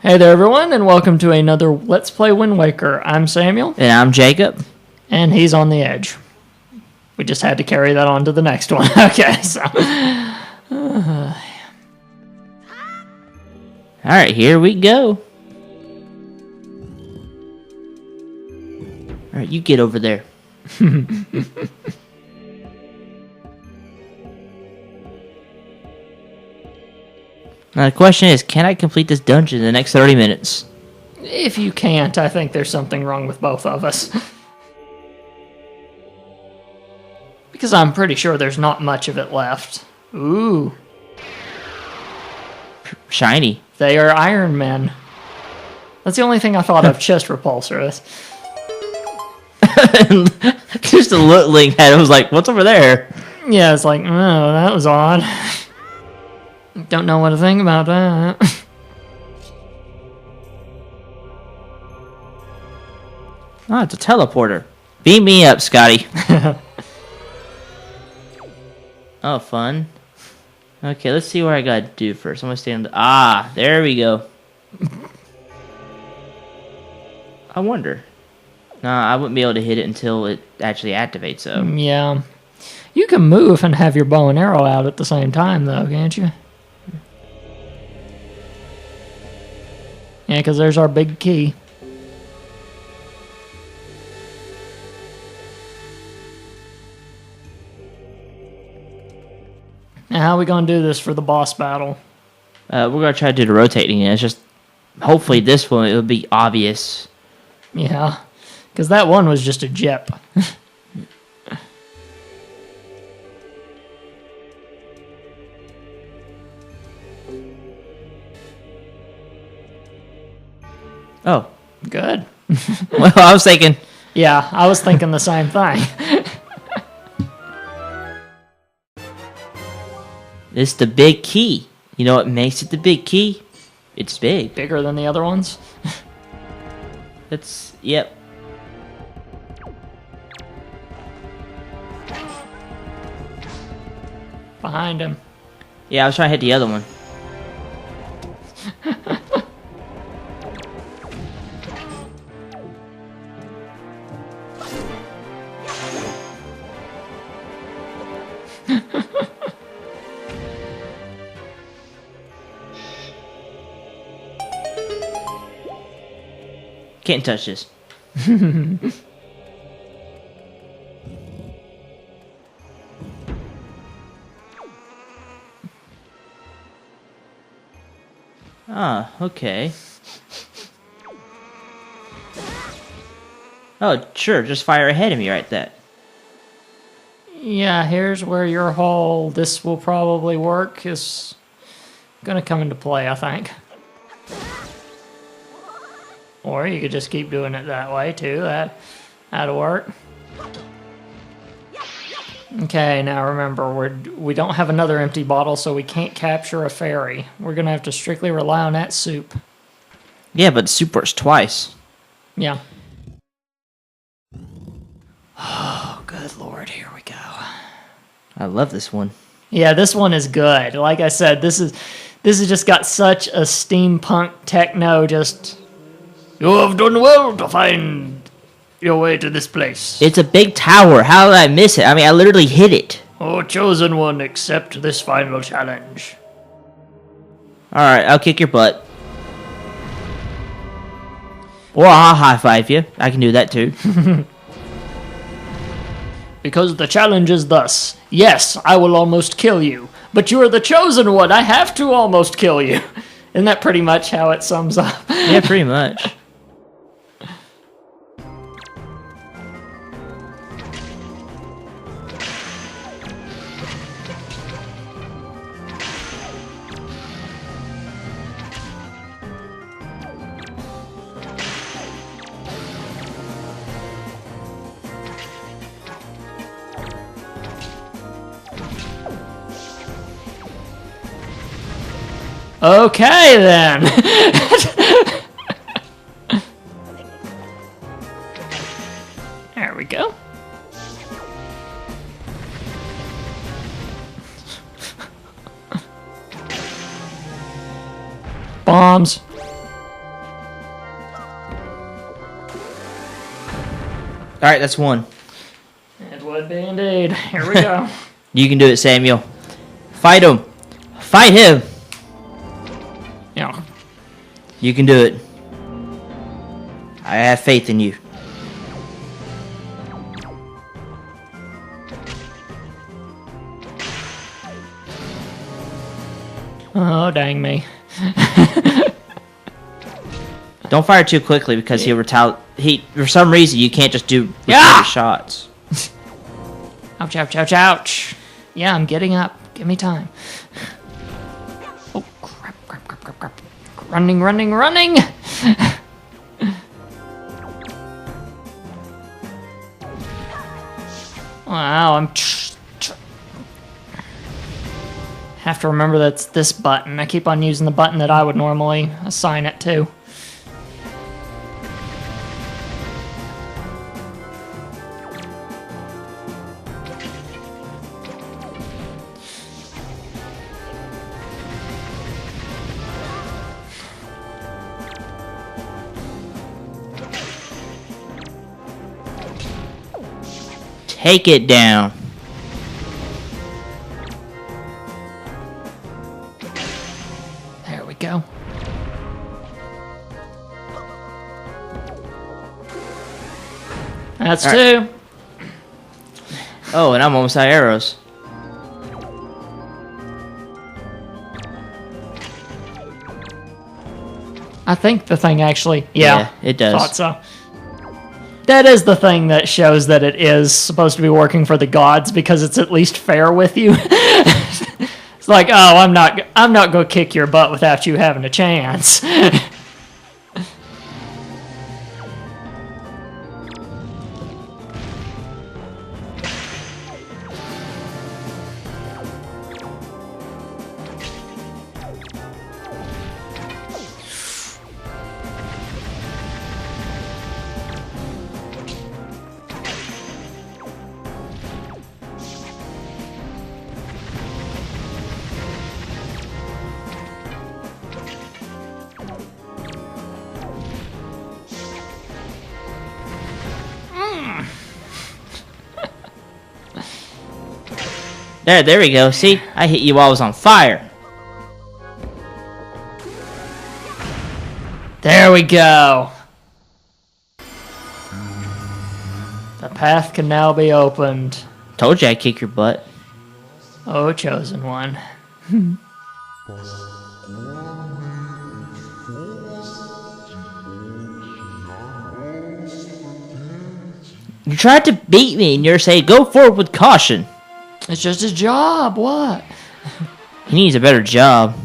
Hey there, everyone, and welcome to another Let's Play Windwaker. I'm Samuel. And I'm Jacob. And he's on the edge. We just had to carry that on to the next one. Okay, so... Alright, here we go. Alright, you get over there. Now the question is, can I complete this dungeon in the next 30 minutes? If you can't, I think there's something wrong with both of us. Because I'm pretty sure there's not much of it left. Ooh. Shiny. They are Iron Men. That's the only thing I thought of chest repulsor. Just a look Link had, I was like, what's over there? Yeah, it's like, oh, that was odd. Don't know what to think about that. Oh, it's a teleporter. Beam me up, Scotty. Oh, fun. Okay, let's see what I gotta do first. I'm gonna stand. Ah, there we go. I wonder. Nah, I wouldn't be able to hit it until it actually activates, so. Yeah. You can move and have your bow and arrow out at the same time, though, can't you? Yeah, because there's our big key. Now, how are we going to do this for the boss battle? We're going to try to do the rotating, and it's just, hopefully this one, it'll be obvious. Yeah, because that one was just a jip. Oh. Good. Well, I was thinking. Yeah, I was thinking the same thing. It's the big key. You know what makes it the big key? It's big. Bigger than the other ones? That's, yep. Behind him. Yeah, I was trying to hit the other one. Can't touch this. Ah, okay. Oh, sure, just fire ahead of me right there. Yeah, here's where your whole this will probably work is going to come into play, I think. Or you could just keep doing it that way, too. That'll work. Okay, now remember, we don't have another empty bottle, so we can't capture a fairy. We're going to have to strictly rely on that soup. Yeah, but soup works twice. Yeah. Oh, good lord, here we go. I love this one. Yeah, this one is good. Like I said, this has just got such a steampunk techno just... You have done well to find your way to this place. It's a big tower. How did I miss it? I mean, I literally hit it. Oh, chosen one, accept this final challenge. Alright, I'll kick your butt. Or I'll high-five you. I can do that too. Because the challenge is thus. Yes, I will almost kill you. But you are the chosen one. I have to almost kill you. Isn't that pretty much how it sums up? Yeah, pretty much. Okay, then. There we go. Bombs. Alright, that's one. It would be indeed. Here we go. You can do it, Samuel. Fight him. Fight him. Yeah. You can do it. I have faith in you. Oh, dang me. Don't fire too quickly because he'll retaliate. For some reason, you can't just do repeated shots. Ouch, ouch, ouch, ouch. Yeah, I'm getting up. Give me time. Oh, crap, crap, crap, crap, crap. Running, running, running! Wow, have to remember that's this button. I keep on using the button that I would normally assign it to. Take it down. There we go. That's two. Oh, and I'm almost out of arrows. I think the thing actually... Yeah, it does. Thought so. That is the thing that shows that it is supposed to be working for the gods because it's at least fair with you. It's like, oh, I'm not gonna kick your butt without you having a chance. There we go. See? I hit you while I was on fire. There we go. The path can now be opened. Told you I'd kick your butt. Oh, chosen one. You tried to beat me and you're saying go forward with caution. It's just a job, what? He needs a better job.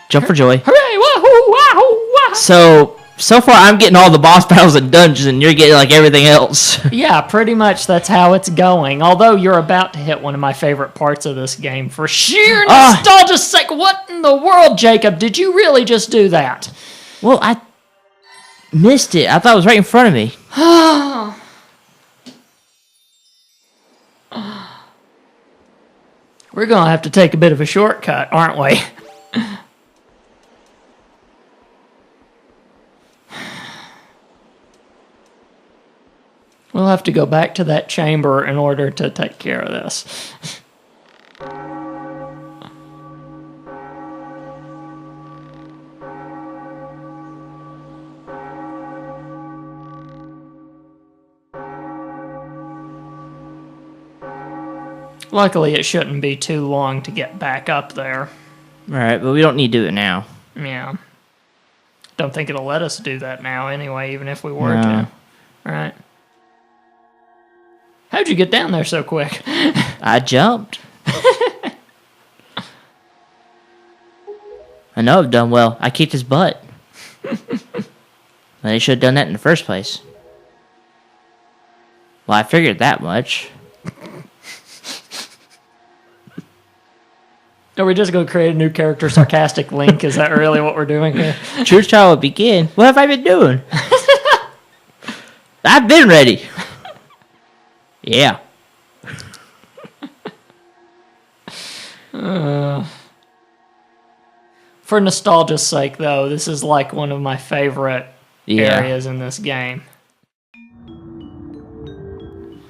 Jump for joy. Hooray! Wahoo! Wahoo! Wahoo! So far I'm getting all the boss battles and dungeons and you're getting like everything else. Yeah, pretty much that's how it's going. Although you're about to hit one of my favorite parts of this game for sheer nostalgia's sake. What in the world, Jacob? Did you really just do that? Well, I missed it. I thought it was right in front of me. We're gonna have to take a bit of a shortcut, aren't we? We'll have to go back to that chamber in order to take care of this. Luckily, it shouldn't be too long to get back up there. Alright, but we don't need to do it now. Yeah. Don't think it'll let us do that now anyway, even if we were No. to. Alright. How'd you get down there so quick? I jumped. I know I've done well. I kicked his butt. They should have done that in the first place. Well, I figured that much. Are we just going to create a new character, Sarcastic Link? Is that really what we're doing here? Truth trial will begin. What have I been doing? I've been ready. Yeah. For nostalgia's sake, though, this is like one of my favorite areas in this game.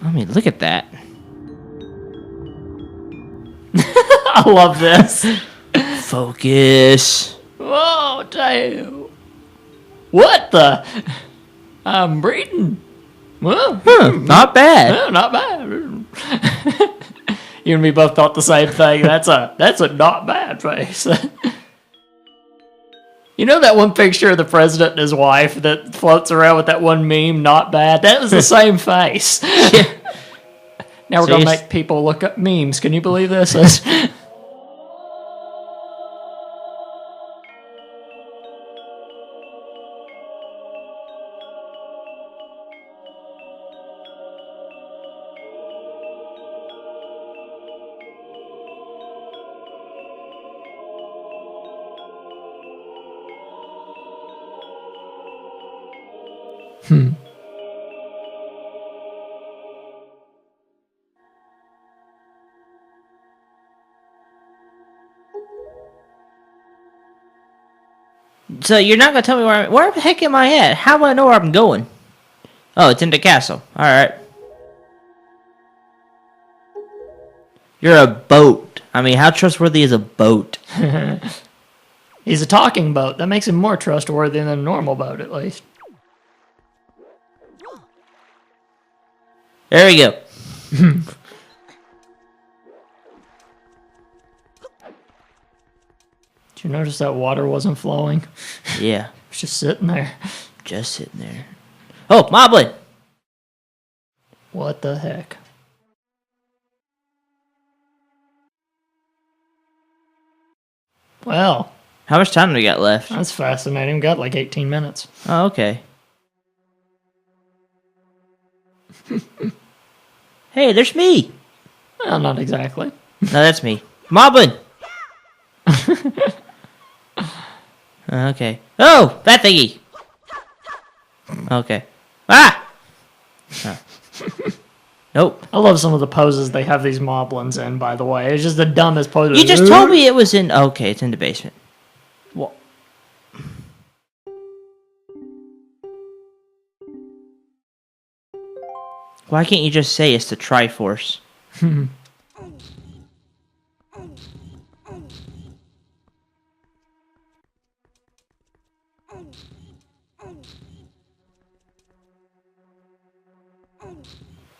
I mean, look at that. I love this. Focus. Whoa, damn. What the? I'm breathing. Well, Not bad. well, not bad. You and me both thought the same thing. That's a not bad face. You know that one picture of the president and his wife that floats around with that one meme, not bad? That was the same face. Yeah. Now we're going to make people look up memes. Can you believe this? So you're not gonna tell me where the heck am I at? How do I know where I'm going? Oh, it's in the castle. All right. You're a boat. I mean, how trustworthy is a boat? He's a talking boat. That makes him more trustworthy than a normal boat, at least. There we go. Did you notice that water wasn't flowing? Yeah. It was just sitting there. Just sitting there. Oh, Moblin! What the heck? Well, How much time do we got left? that's fascinating. We got like 18 minutes. Oh, okay. Hey, there's me! Well, not exactly. No, that's me. Moblin! Okay. Oh, that thingy! Okay. Ah! Oh. Nope. I love some of the poses they have these moblins in, by the way. It's just the dumbest pose. You just told me it was in... Okay, it's in the basement. What? Why can't you just say it's the Triforce?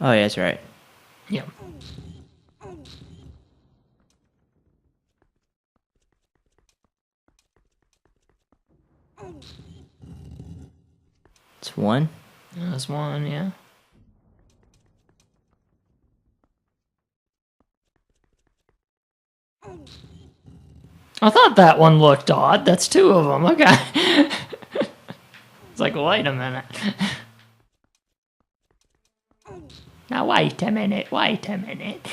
Oh, yeah, that's right. Yeah. It's one. That's one, yeah. I thought that one looked odd. That's two of them. Okay. It's like, wait a minute. Now, wait a minute. Wait a minute.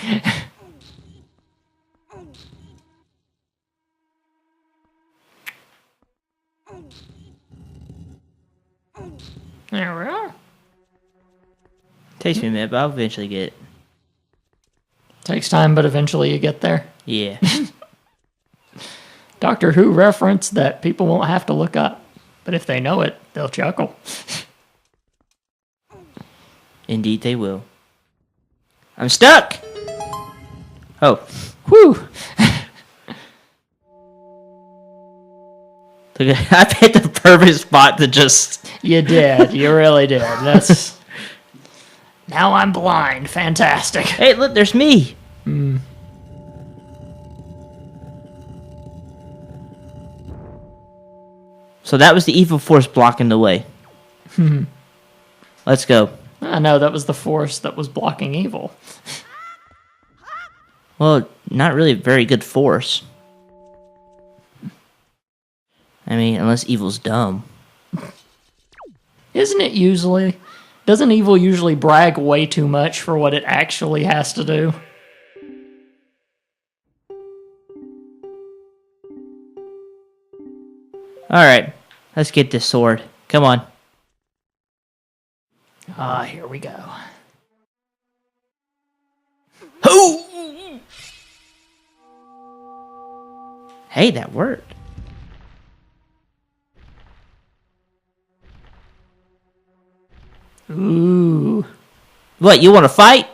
There we are. Takes me a minute, but I'll eventually get it. Takes time, but eventually you get there. Yeah. Doctor Who reference that people won't have to look up, but if they know it, they'll chuckle. Indeed they will. I'm stuck! Oh. Whew. Look at, I picked the perfect spot to just... You did. You really did. That's... Now I'm blind. Fantastic. Hey, look, there's me! So that was the evil force blocking the way. Let's go. I know, that was the force that was blocking evil. Well, not really a very good force. I mean, unless evil's dumb. Isn't it usually? Doesn't evil usually brag way too much for what it actually has to do? Alright, let's get this sword. Come on. Ah, here we go. Hey, that worked. Ooh. What, you want to fight?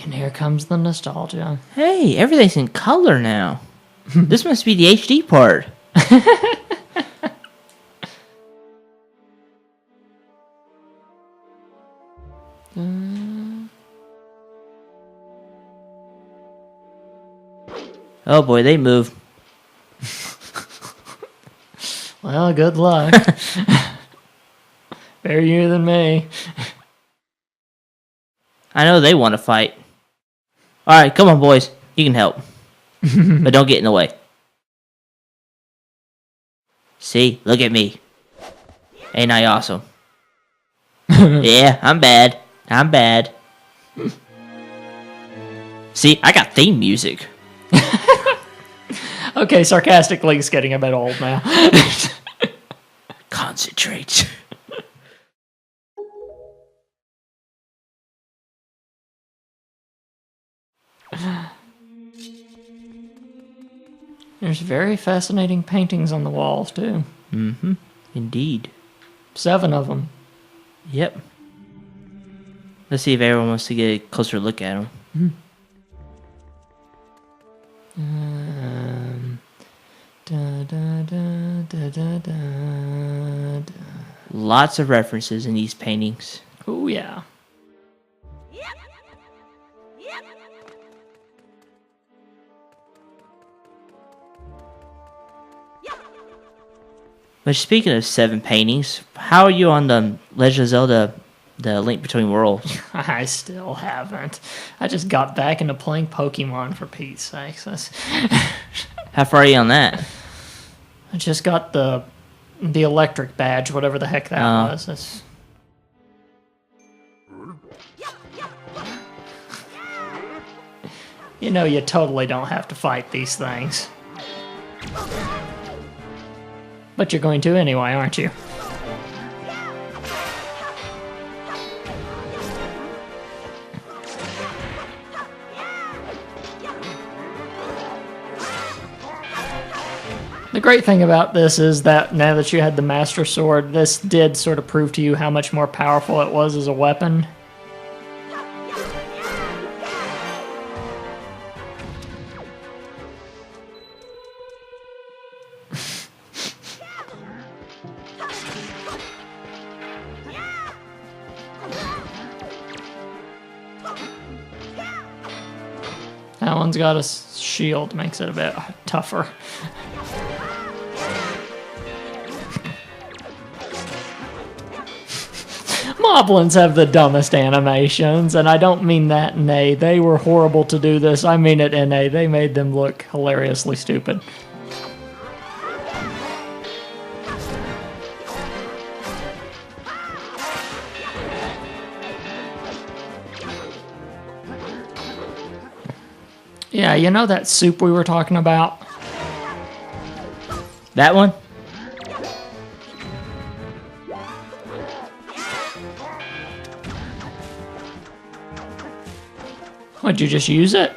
And here comes the nostalgia. Hey, everything's in color now. This must be the HD part. Oh boy, they move. Well, good luck. Better you than me. I know they want to fight. Alright, come on, boys. You can help. But don't get in the way. See? Look at me. Ain't I awesome? Yeah, I'm bad. I'm bad. See, I got theme music. Okay, Sarcastic Link's getting a bit old now. Concentrate. There's very fascinating paintings on the walls, too. Mm-hmm. Indeed. 7 of them. Yep. Let's see if everyone wants to get a closer look at them. Da, da, da, da, da, da, da. Lots of references in these paintings. Oh, yeah. But speaking of 7 paintings, how are you on the Legend of Zelda, the Link Between Worlds? I still haven't. I just got back into playing Pokemon, for Pete's sakes. How far are you on that? I just got the electric badge, whatever the heck that was. You know, you totally don't have to fight these things. But you're going to anyway, aren't you? The great thing about this is that now that you had the Master Sword, this did sort of prove to you how much more powerful it was as a weapon. That one's got a shield, makes it a bit tougher. Moblins have the dumbest animations, and I don't mean that in A. They were horrible to do this. I mean it in A. They made them look hilariously stupid. Yeah, you know that soup we were talking about? That one? Would you just use it?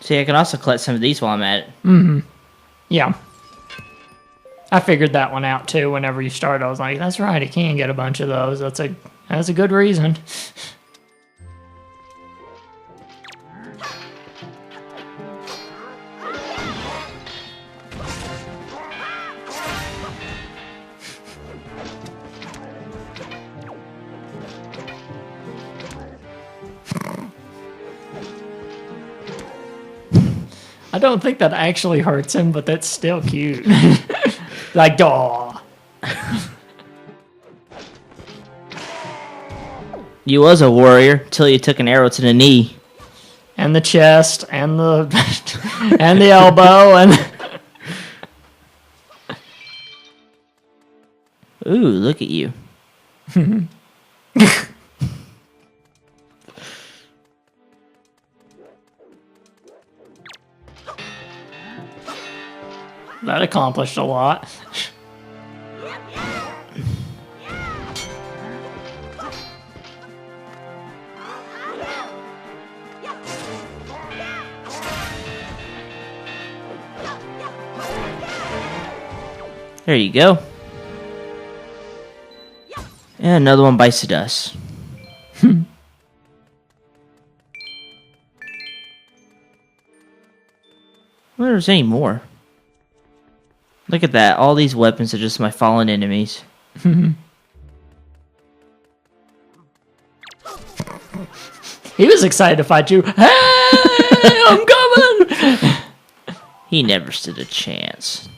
See, I can also collect some of these while I'm at it. Mm-hmm. Yeah. I figured that one out too. Whenever you start, I was like, that's right, you can get a bunch of those. That's a good reason. I don't think that actually hurts him, but that's still cute. Like, daw. You was a warrior till you took an arrow to the knee. And the chest, and the and the elbow, and Ooh, look at you. that accomplished a lot. There you go. And another one bites the dust. Well, there's any more. Look at that. All these weapons are just my fallen enemies. He was excited to fight you. Hey, I'm coming! He never stood a chance.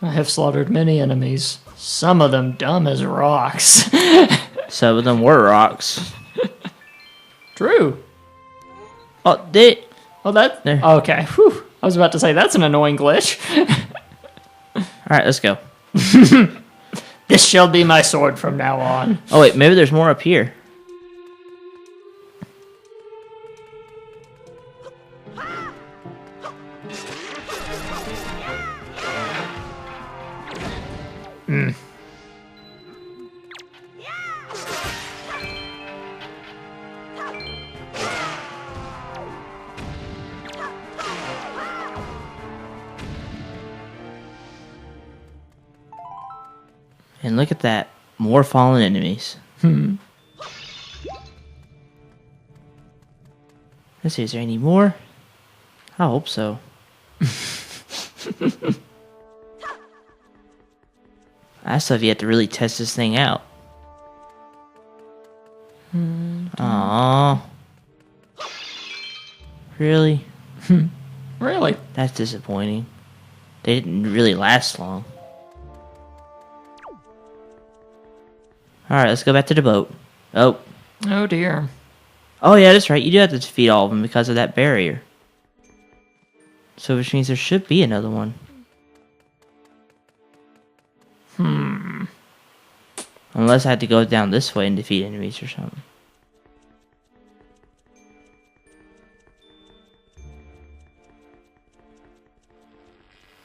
I have slaughtered many enemies, some of them dumb as rocks. Some of them were rocks. True. Oh, they... Oh, that... There. Okay. Whew. I was about to say, that's an annoying glitch. Alright, let's go. This shall be my sword from now on. Oh, wait, maybe there's more up here. And look at that. More fallen enemies. Let's see, is there any more? I hope so. I still have yet to really test this thing out. Aww. Really? Really? That's disappointing. They didn't really last long. Alright, let's go back to the boat. Oh. Oh, dear. Oh, yeah, that's right. You do have to defeat all of them because of that barrier. So, which means there should be another one. Unless I had to go down this way and defeat enemies or something.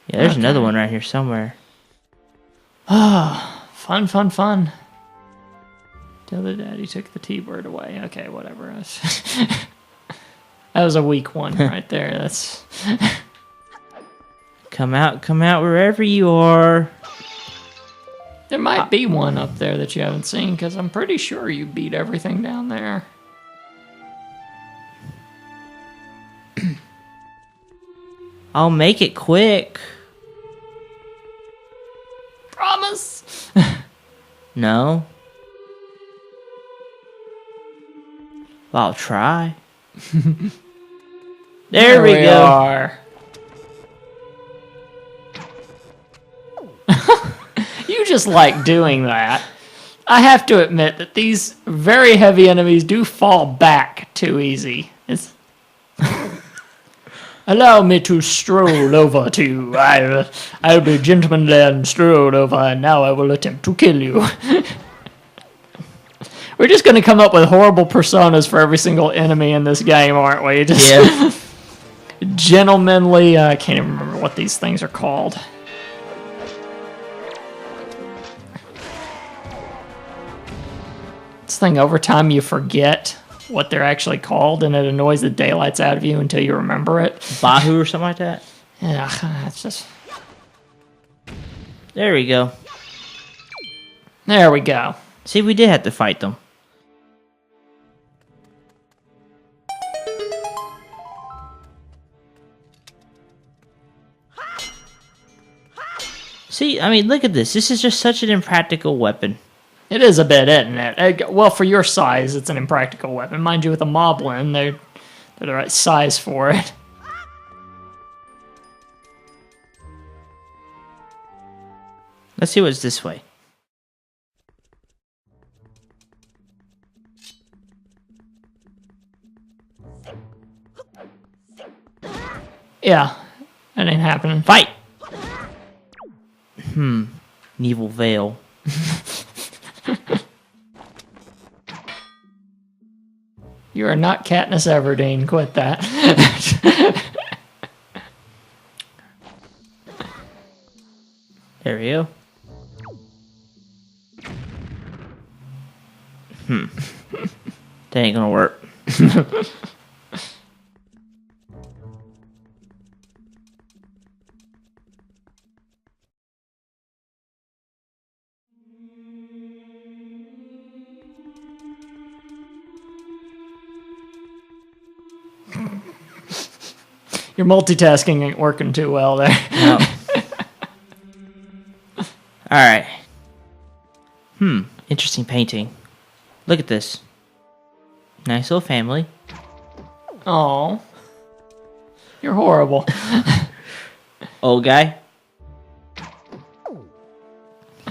Yeah, there's another one right here somewhere. Ah, fun, fun, fun. Till the daddy took the T-bird away. Okay, whatever. That was a weak one right there. That's... Come out wherever you are. There might be one up there that you haven't seen, because I'm pretty sure you beat everything down there. I'll make it quick. Promise? No. Well, I'll try. There we go. Are. You just like doing that. I have to admit that these very heavy enemies do fall back too easy. It's... Allow me to stroll over to you. I'll be gentlemanly and stroll over, and now I will attempt to kill you. We're just going to come up with horrible personas for every single enemy in this game, aren't we? Just Yeah. Gentlemanly, I can't even remember what these things are called. This thing, over time you forget what they're actually called, and it annoys the daylights out of you until you remember it. Bahu or something like that? Yeah, it's just... There we go. There we go. See, we did have to fight them. See, I mean, look at this. This is just such an impractical weapon. It is a bit, isn't it? Well, for your size, it's an impractical weapon. Mind you, with a moblin, they're the right size for it. Let's see what's this way. Yeah, that ain't happening. Fight! Evil Veil. You are not Katniss Everdeen. Quit that. There we go. That ain't gonna work. Your multitasking ain't working too well there. No. Alright. Interesting painting. Look at this. Nice little family. Oh, you're horrible. Old guy.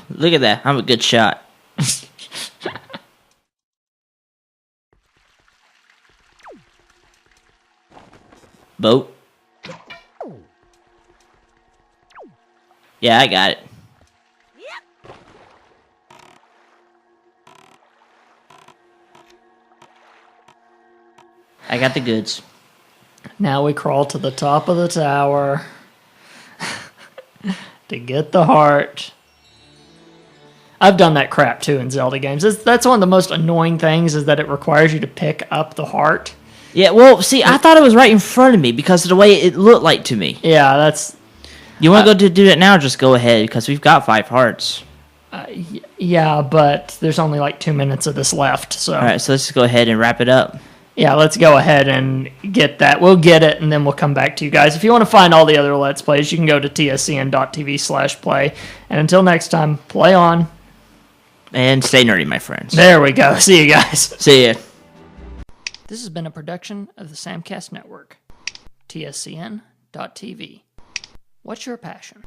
Look at that. I'm a good shot. Boat. Yeah, I got it. I got the goods. Now we crawl to the top of the tower to get the heart. I've done that crap too in Zelda games. That's one of the most annoying things, is that it requires you to pick up the heart. Yeah, well, see, I thought it was right in front of me because of the way it looked like to me. Yeah, that's... You want to go do it now? Just go ahead, because we've got 5 hearts. Yeah, but there's only like 2 minutes of this left, so... Alright, so let's just go ahead and wrap it up. Yeah, let's go ahead and get that. We'll get it, and then we'll come back to you guys. If you want to find all the other Let's Plays, you can go to tscn.tv/play. And until next time, play on. And stay nerdy, my friends. There we go. See you guys. See ya. This has been a production of the Samcast Network. tscn.tv. What's your passion?